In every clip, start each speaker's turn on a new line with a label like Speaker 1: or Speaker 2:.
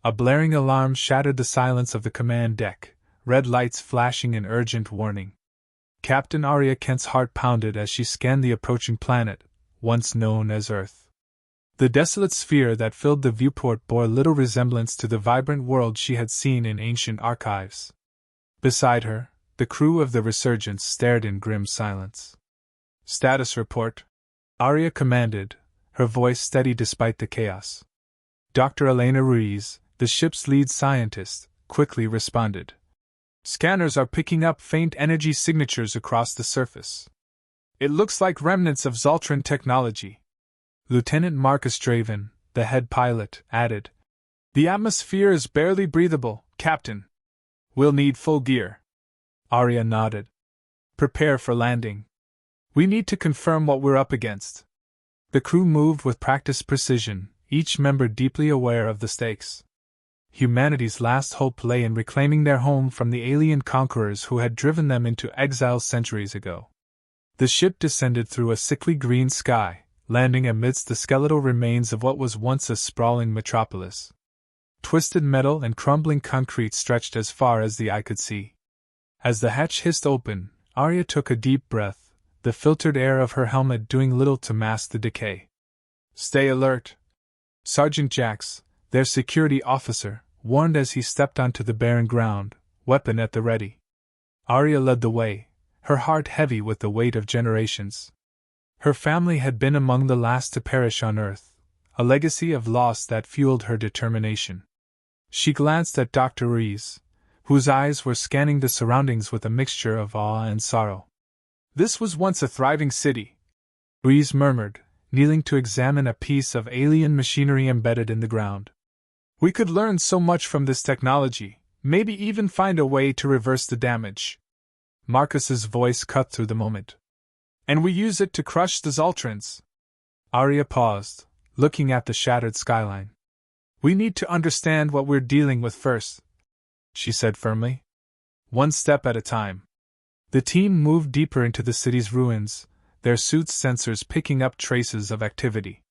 Speaker 1: A blaring alarm shattered the silence of the command deck, red lights flashing in urgent warning. Captain Arya Kent's heart pounded as she scanned the approaching planet, once known as Earth. The desolate sphere that filled the viewport bore little resemblance to the vibrant world she had seen in ancient archives. Beside her, the crew of the Resurgence stared in grim silence. "Status report," Arya commanded, her voice steady despite the chaos. Dr. Elena Ruiz, the ship's lead scientist, quickly responded. "Scanners are picking up faint energy signatures across the surface. It looks like remnants of Zoltran technology." Lieutenant Marcus Draven, the head pilot, added, "The atmosphere is barely breathable, Captain. We'll need full gear." Arya nodded. "Prepare for landing. We need to confirm what we're up against." The crew moved with practiced precision, each member deeply aware of the stakes. Humanity's last hope lay in reclaiming their home from the alien conquerors who had driven them into exile centuries ago. The ship descended through a sickly green sky, landing amidst the skeletal remains of what was once a sprawling metropolis. Twisted metal and crumbling concrete stretched as far as the eye could see. As the hatch hissed open, Arya took a deep breath, the filtered air of her helmet doing little to mask the decay. "Stay alert," Sergeant Jax, their security officer, warned as he stepped onto the barren ground, weapon at the ready. Arya led the way, her heart heavy with the weight of generations. Her family had been among the last to perish on Earth, a legacy of loss that fueled her determination. She glanced at Dr. Ruiz, whose eyes were scanning the surroundings with a mixture of awe and sorrow. "This was once a thriving city," Ruiz murmured, kneeling to examine a piece of alien machinery embedded in the ground. "We could learn so much from this technology, maybe even find a way to reverse the damage." Marcus's voice cut through the moment. "And we use it to crush the Zoltrans." Arya paused, looking at the shattered skyline. "We need to understand what we're dealing with first," she said firmly. "One step at a time." The team moved deeper into the city's ruins, their suits' sensors picking up traces of activity.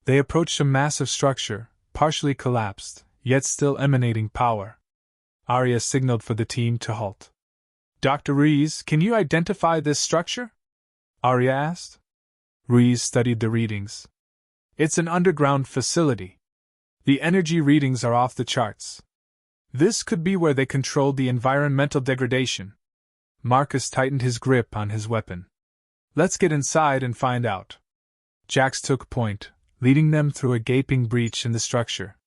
Speaker 1: They approached a massive structure, partially collapsed, yet still emanating power. Arya signaled for the team to halt. "Dr. Ruiz, can you identify this structure?" Arya asked. Ruiz studied the readings. "It's an underground facility. The energy readings are off the charts. This could be where they controlled the environmental degradation." Marcus tightened his grip on his weapon. "Let's get inside and find out." Jax took point, leading them through a gaping breach in the structure.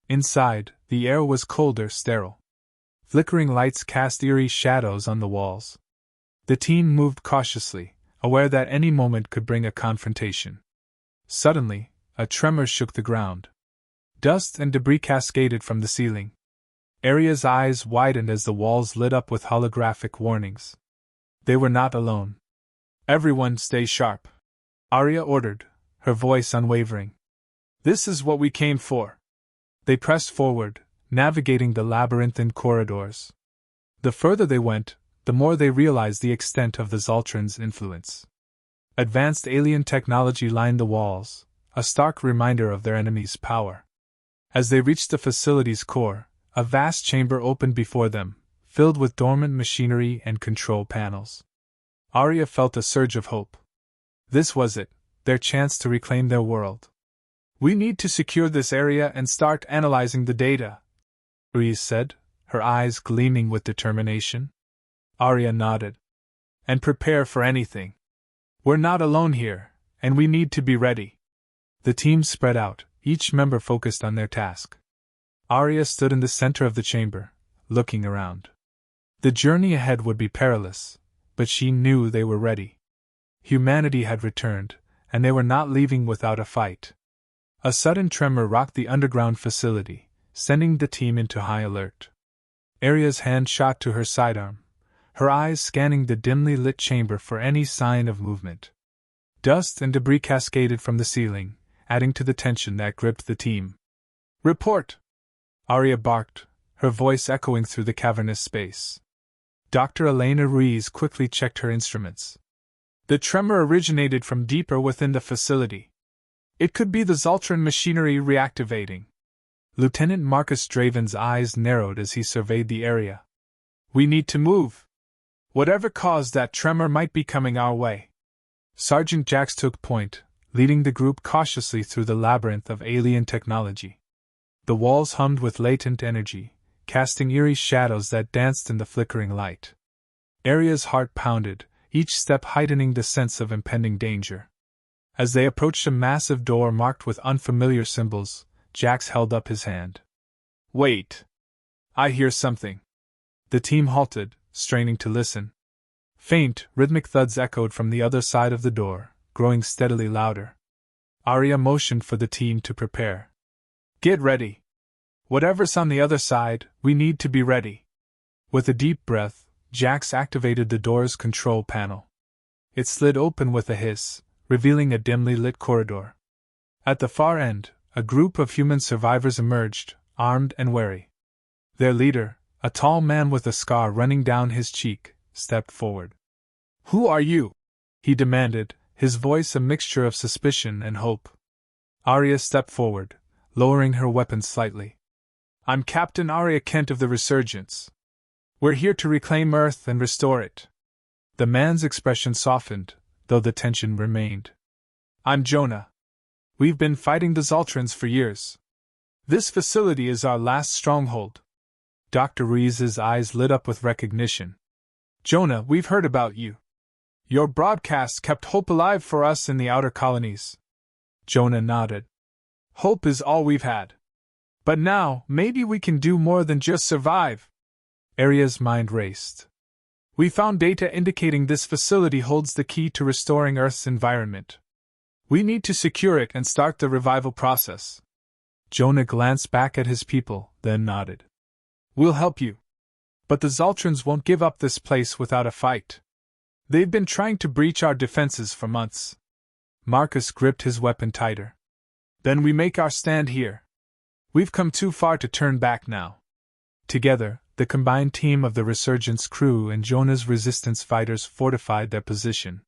Speaker 1: Inside, the air was colder, sterile. Flickering lights cast eerie shadows on the walls. The team moved cautiously, aware that any moment could bring a confrontation. Suddenly, a tremor shook the ground. Dust and debris cascaded from the ceiling. Arya's eyes widened as the walls lit up with holographic warnings. They were not alone. "Everyone stay sharp," Arya ordered, her voice unwavering. "This is what we came for." They pressed forward, navigating the labyrinthine corridors. The further they went, the more they realized the extent of the Zoltran's influence. Advanced alien technology lined the walls, a stark reminder of their enemy's power. As they reached the facility's core, a vast chamber opened before them, filled with dormant machinery and control panels. Arya felt a surge of hope. This was it, their chance to reclaim their world. "We need to secure this area and start analyzing the data," Ruiz said, her eyes gleaming with determination. Arya nodded. "And prepare for anything. We're not alone here, and we need to be ready." The team spread out, each member focused on their task. Arya stood in the center of the chamber, looking around. The journey ahead would be perilous, but she knew they were ready. Humanity had returned, and they were not leaving without a fight. A sudden tremor rocked the underground facility, sending the team into high alert. Arya's hand shot to her sidearm, her eyes scanning the dimly lit chamber for any sign of movement. Dust and debris cascaded from the ceiling, adding to the tension that gripped the team. "Report!" Arya barked, her voice echoing through the cavernous space. Dr. Elena Ruiz quickly checked her instruments. "The tremor originated from deeper within the facility. It could be the Zoltran machinery reactivating." Lieutenant Marcus Draven's eyes narrowed as he surveyed the area. We need to move. Whatever caused that tremor might be coming our way. Sergeant Jax took point, leading the group cautiously through the labyrinth of alien technology. The walls hummed with latent energy, casting eerie shadows that danced in the flickering light. Aria's heart pounded, each step heightening the sense of impending danger. As they approached a massive door marked with unfamiliar symbols, Jax held up his hand. Wait! I hear something. The team halted, straining to listen. Faint, rhythmic thuds echoed from the other side of the door, growing steadily louder. Aria motioned for the team to prepare. Get ready. Whatever's on the other side, we need to be ready. With a deep breath, Jax activated the door's control panel. It slid open with a hiss, revealing a dimly lit corridor. At the far end, a group of human survivors emerged, armed and wary. Their leader, a tall man with a scar running down his cheek, stepped forward. Who are you? He demanded, his voice a mixture of suspicion and hope. Aria stepped forward, lowering her weapon slightly. I'm Captain Aria Kent of the Resurgence. We're here to reclaim Earth and restore it. The man's expression softened, though the tension remained. I'm Jonah. We've been fighting the Zoltrans for years. This facility is our last stronghold. Dr. Rees's eyes lit up with recognition. Jonah, we've heard about you. Your broadcast kept hope alive for us in the outer colonies. Jonah nodded. Hope is all we've had. But now, maybe we can do more than just survive. Aria's mind raced. We found data indicating this facility holds the key to restoring Earth's environment. We need to secure it and start the revival process. Jonah glanced back at his people, then nodded. We'll help you. But the Zoltrans won't give up this place without a fight. They've been trying to breach our defenses for months. Marcus gripped his weapon tighter. Then we make our stand here. We've come too far to turn back now. Together, the combined team of the Resurgence crew and Jonah's resistance fighters fortified their position.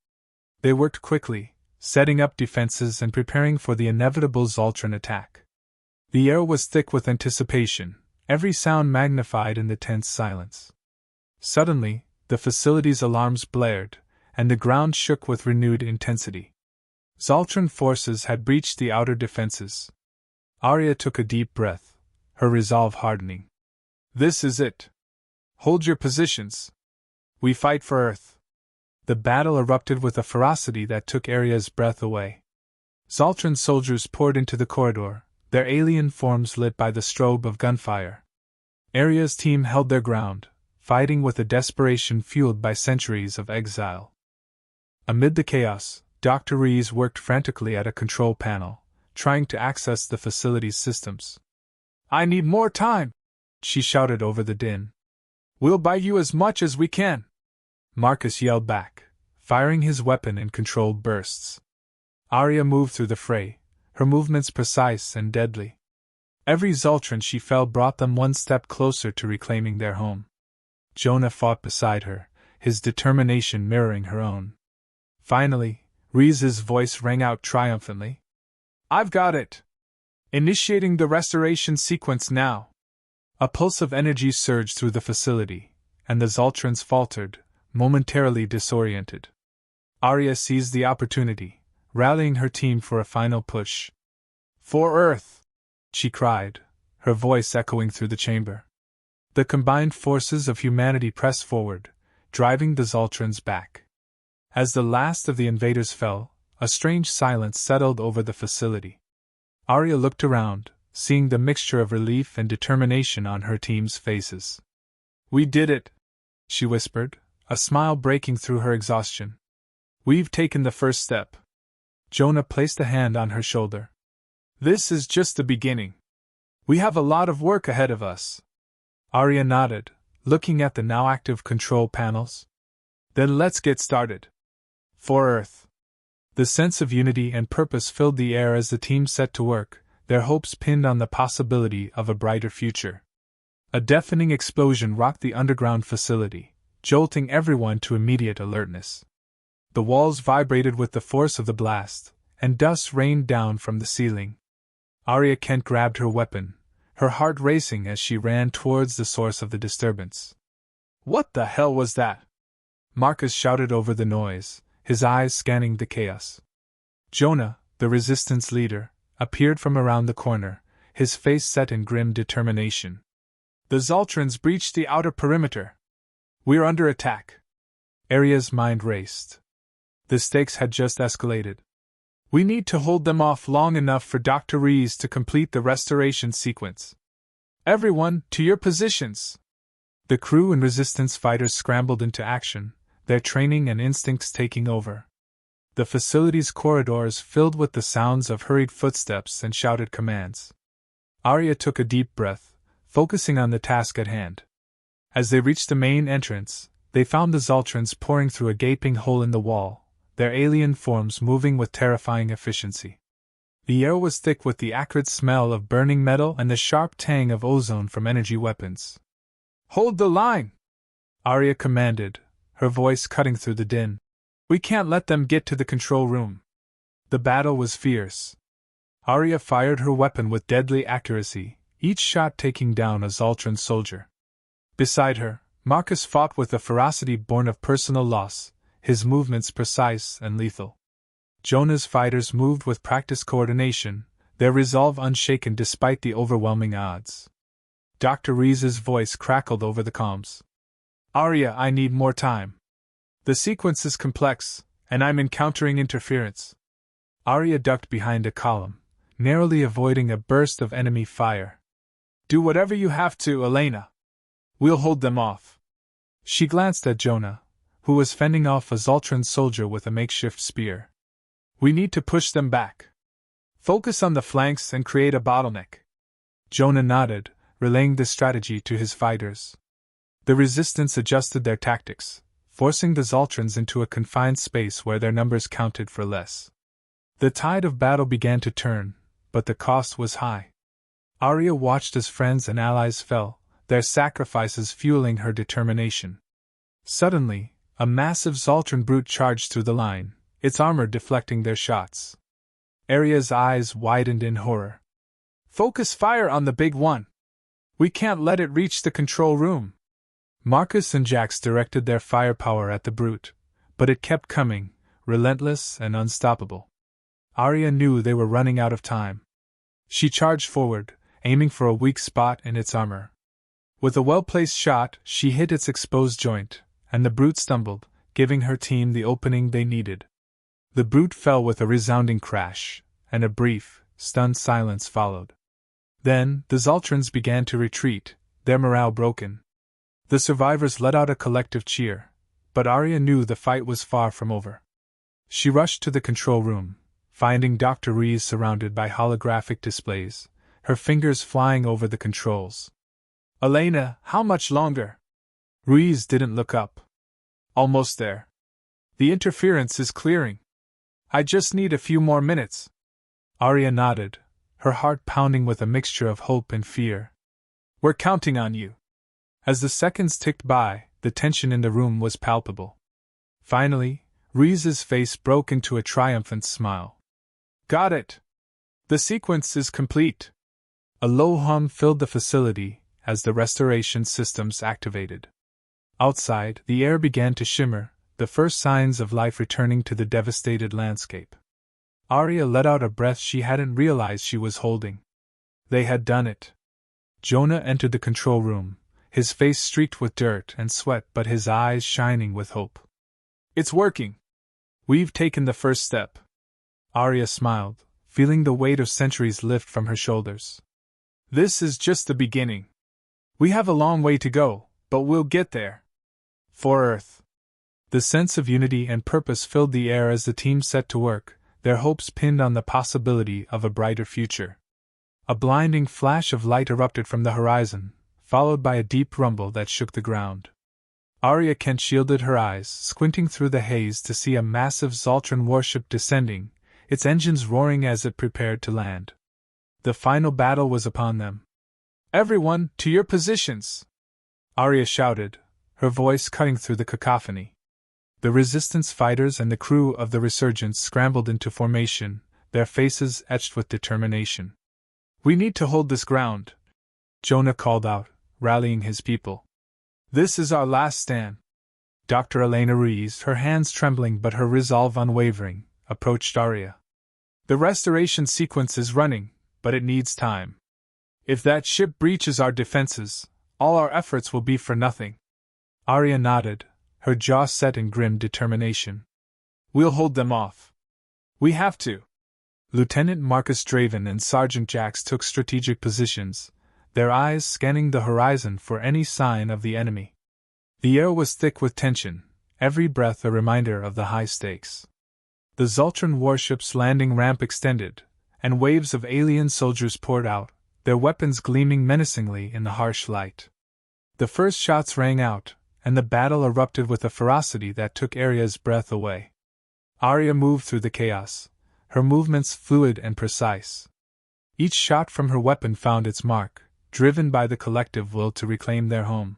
Speaker 1: They worked quickly, setting up defenses and preparing for the inevitable Zoltran attack. The air was thick with anticipation, every sound magnified in the tense silence. Suddenly, the facility's alarms blared, and the ground shook with renewed intensity. Zoltran forces had breached the outer defenses. Aria took a deep breath, her resolve hardening. This is it. Hold your positions. We fight for Earth. The battle erupted with a ferocity that took Aria's breath away. Zoltran soldiers poured into the corridor, their alien forms lit by the strobe of gunfire. Aria's team held their ground, fighting with a desperation fueled by centuries of exile. Amid the chaos, Dr. Rees worked frantically at a control panel, trying to access the facility's systems. I need more time, she shouted over the din. We'll buy you as much as we can. Marcus yelled back, firing his weapon in controlled bursts. Aria moved through the fray, her movements precise and deadly. Every Zoltran she fell brought them one step closer to reclaiming their home. Jonah fought beside her, his determination mirroring her own. Finally, Rees's voice rang out triumphantly. I've got it! Initiating the restoration sequence now. A pulse of energy surged through the facility, and the Zoltrans faltered, momentarily disoriented. Aria seized the opportunity, rallying her team for a final push. For Earth! She cried, her voice echoing through the chamber. The combined forces of humanity pressed forward, driving the Zoltrans back. As the last of the invaders fell, a strange silence settled over the facility. Aria looked around, seeing the mixture of relief and determination on her team's faces. We did it, she whispered, a smile breaking through her exhaustion. We've taken the first step. Jonah placed a hand on her shoulder. This is just the beginning. We have a lot of work ahead of us. Aria nodded, looking at the now active control panels. Then let's get started. For Earth. The sense of unity and purpose filled the air as the team set to work, their hopes pinned on the possibility of a brighter future. A deafening explosion rocked the underground facility, jolting everyone to immediate alertness. The walls vibrated with the force of the blast, and dust rained down from the ceiling. Aria Kent grabbed her weapon, her heart racing as she ran towards the source of the disturbance. "What the hell was that?" Marcus shouted over the noise, his eyes scanning the chaos. Jonah, the resistance leader, appeared from around the corner, his face set in grim determination. "The Zoltrans breached the outer perimeter. We're under attack." Arya's mind raced. The stakes had just escalated. "We need to hold them off long enough for Dr. Rees to complete the restoration sequence. Everyone, to your positions!" The crew and resistance fighters scrambled into action, their training and instincts taking over. The facility's corridors filled with the sounds of hurried footsteps and shouted commands. Arya took a deep breath, focusing on the task at hand. As they reached the main entrance, they found the Zoltrans pouring through a gaping hole in the wall, their alien forms moving with terrifying efficiency. The air was thick with the acrid smell of burning metal and the sharp tang of ozone from energy weapons. "Hold the line!" Arya commanded, her voice cutting through the din. "We can't let them get to the control room." The battle was fierce. Arya fired her weapon with deadly accuracy, each shot taking down a Zoltran soldier. Beside her, Marcus fought with a ferocity born of personal loss, his movements precise and lethal. Jonah's fighters moved with practiced coordination, their resolve unshaken despite the overwhelming odds. Dr. Rees's voice crackled over the comms. "Arya, I need more time. The sequence is complex, and I'm encountering interference." Arya ducked behind a column, narrowly avoiding a burst of enemy fire. "Do whatever you have to, Elena. We'll hold them off." She glanced at Jonah, who was fending off a Zoltran soldier with a makeshift spear. "We need to push them back. Focus on the flanks and create a bottleneck." Jonah nodded, relaying the strategy to his fighters. The resistance adjusted their tactics, forcing the Zoltrans into a confined space where their numbers counted for less. The tide of battle began to turn, but the cost was high. Arya watched as friends and allies fell, their sacrifices fueling her determination. Suddenly, a massive Zoltran brute charged through the line, its armor deflecting their shots. Arya's eyes widened in horror. "Focus fire on the big one! We can't let it reach the control room!" Marcus and Jax directed their firepower at the brute, but it kept coming, relentless and unstoppable. Arya knew they were running out of time. She charged forward, aiming for a weak spot in its armor. With a well-placed shot, she hit its exposed joint, and the brute stumbled, giving her team the opening they needed. The brute fell with a resounding crash, and a brief, stunned silence followed. Then, the Zoltrans began to retreat, their morale broken. The survivors let out a collective cheer, but Arya knew the fight was far from over. She rushed to the control room, finding Dr. Rees surrounded by holographic displays, her fingers flying over the controls. "Elena, how much longer?" Rees didn't look up. "Almost there. The interference is clearing. I just need a few more minutes." Arya nodded, her heart pounding with a mixture of hope and fear. "We're counting on you." As the seconds ticked by, the tension in the room was palpable. Finally, Rees's face broke into a triumphant smile. "Got it! The sequence is complete." A low hum filled the facility as the restoration systems activated. Outside, the air began to shimmer, the first signs of life returning to the devastated landscape. Arya let out a breath she hadn't realized she was holding. They had done it. Jonah entered the control room, his face streaked with dirt and sweat but his eyes shining with hope. "It's working. We've taken the first step." Arya smiled, feeling the weight of centuries lift from her shoulders. "This is just the beginning. We have a long way to go, but we'll get there. For Earth." The sense of unity and purpose filled the air as the team set to work, their hopes pinned on the possibility of a brighter future. A blinding flash of light erupted from the horizon, followed by a deep rumble that shook the ground. Arya Kent shielded her eyes, squinting through the haze to see a massive Zoltran warship descending, its engines roaring as it prepared to land. The final battle was upon them. "Everyone, to your positions!" Arya shouted, her voice cutting through the cacophony. The resistance fighters and the crew of the Resurgence scrambled into formation, their faces etched with determination. "We need to hold this ground," Jonah called out, rallying his people. This is our last stand. Dr. Elena Ruiz, her hands trembling but her resolve unwavering, approached Arya. The restoration sequence is running, but it needs time. If that ship breaches our defenses, all our efforts will be for nothing. Arya nodded, her jaw set in grim determination. We'll hold them off. We have to. Lieutenant Marcus Draven and Sergeant Jax took strategic positions, their eyes scanning the horizon for any sign of the enemy. The air was thick with tension, every breath a reminder of the high stakes. The Zoltran warship's landing ramp extended, and waves of alien soldiers poured out, their weapons gleaming menacingly in the harsh light. The first shots rang out, and the battle erupted with a ferocity that took Arya's breath away. Arya moved through the chaos, her movements fluid and precise. Each shot from her weapon found its mark, driven by the collective will to reclaim their home.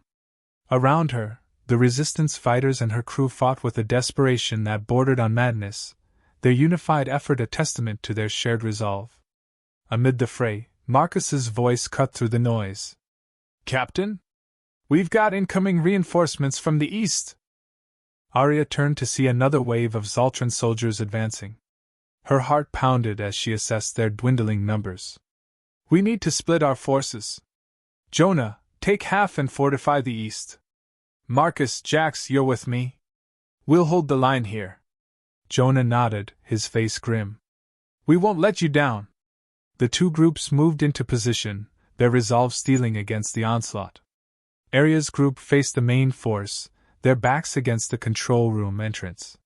Speaker 1: Around her, the Resistance fighters and her crew fought with a desperation that bordered on madness, their unified effort a testament to their shared resolve. Amid the fray, Marcus's voice cut through the noise. Captain? We've got incoming reinforcements from the east! Arya turned to see another wave of Zoltran soldiers advancing. Her heart pounded as she assessed their dwindling numbers. We need to split our forces. Jonah, take half and fortify the east. Marcus, Jax, you're with me? We'll hold the line here. Jonah nodded, his face grim. We won't let you down. The two groups moved into position, their resolve steeling against the onslaught. Arya's group faced the main force, their backs against the control room entrance.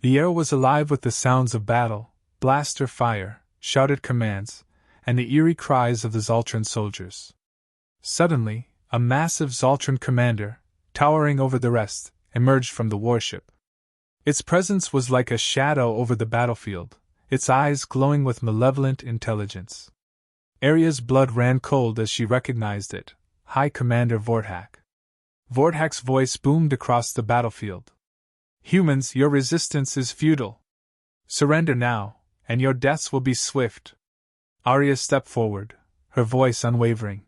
Speaker 1: The air was alive with the sounds of battle, blaster fire, shouted commands, and the eerie cries of the Zoltran soldiers. Suddenly, a massive Zoltran commander, towering over the rest, emerged from the warship. Its presence was like a shadow over the battlefield, its eyes glowing with malevolent intelligence. Arya's blood ran cold as she recognized it, High Commander Vorthak. Vorthak's voice boomed across the battlefield. Humans, your resistance is futile. Surrender now, and your deaths will be swift. Arya stepped forward, her voice unwavering.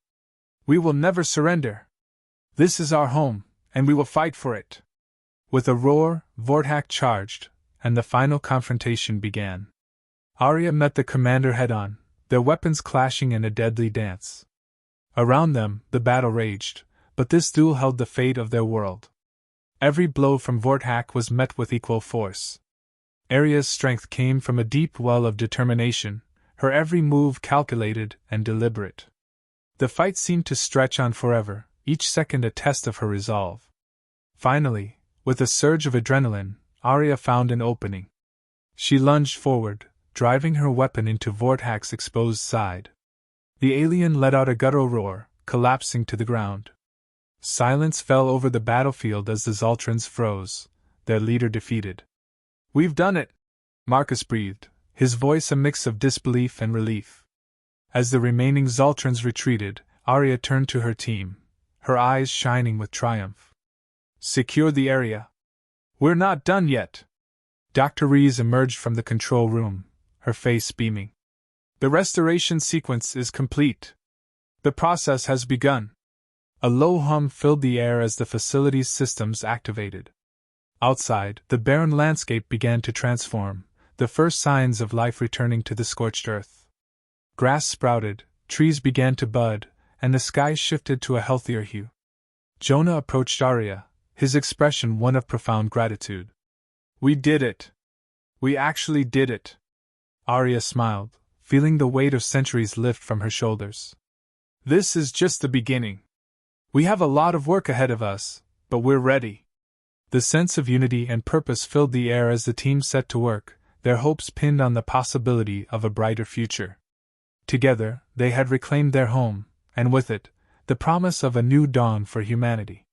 Speaker 1: We will never surrender. This is our home, and we will fight for it. With a roar, Vorthak charged, and the final confrontation began. Arya met the commander head-on, their weapons clashing in a deadly dance. Around them, the battle raged, but this duel held the fate of their world. Every blow from Vorthak was met with equal force. Arya's strength came from a deep well of determination, her every move calculated and deliberate. The fight seemed to stretch on forever, each second a test of her resolve. Finally, with a surge of adrenaline, Arya found an opening. She lunged forward, driving her weapon into Vorthak's exposed side. The alien let out a guttural roar, collapsing to the ground. Silence fell over the battlefield as the Zoltrans froze, their leader defeated. We've done it, Marcus breathed, his voice a mix of disbelief and relief. As the remaining Zoltrans retreated, Arya turned to her team, her eyes shining with triumph. Secure the area. We're not done yet. Dr. Rees emerged from the control room, her face beaming. The restoration sequence is complete. The process has begun. A low hum filled the air as the facility's systems activated. Outside, the barren landscape began to transform, the first signs of life returning to the scorched earth. Grass sprouted, trees began to bud, and the sky shifted to a healthier hue. Jonah approached Arya, his expression one of profound gratitude. We did it. We actually did it. Arya smiled, feeling the weight of centuries lift from her shoulders. This is just the beginning. We have a lot of work ahead of us, but we're ready. The sense of unity and purpose filled the air as the team set to work, their hopes pinned on the possibility of a brighter future. Together, they had reclaimed their home, and with it, the promise of a new dawn for humanity.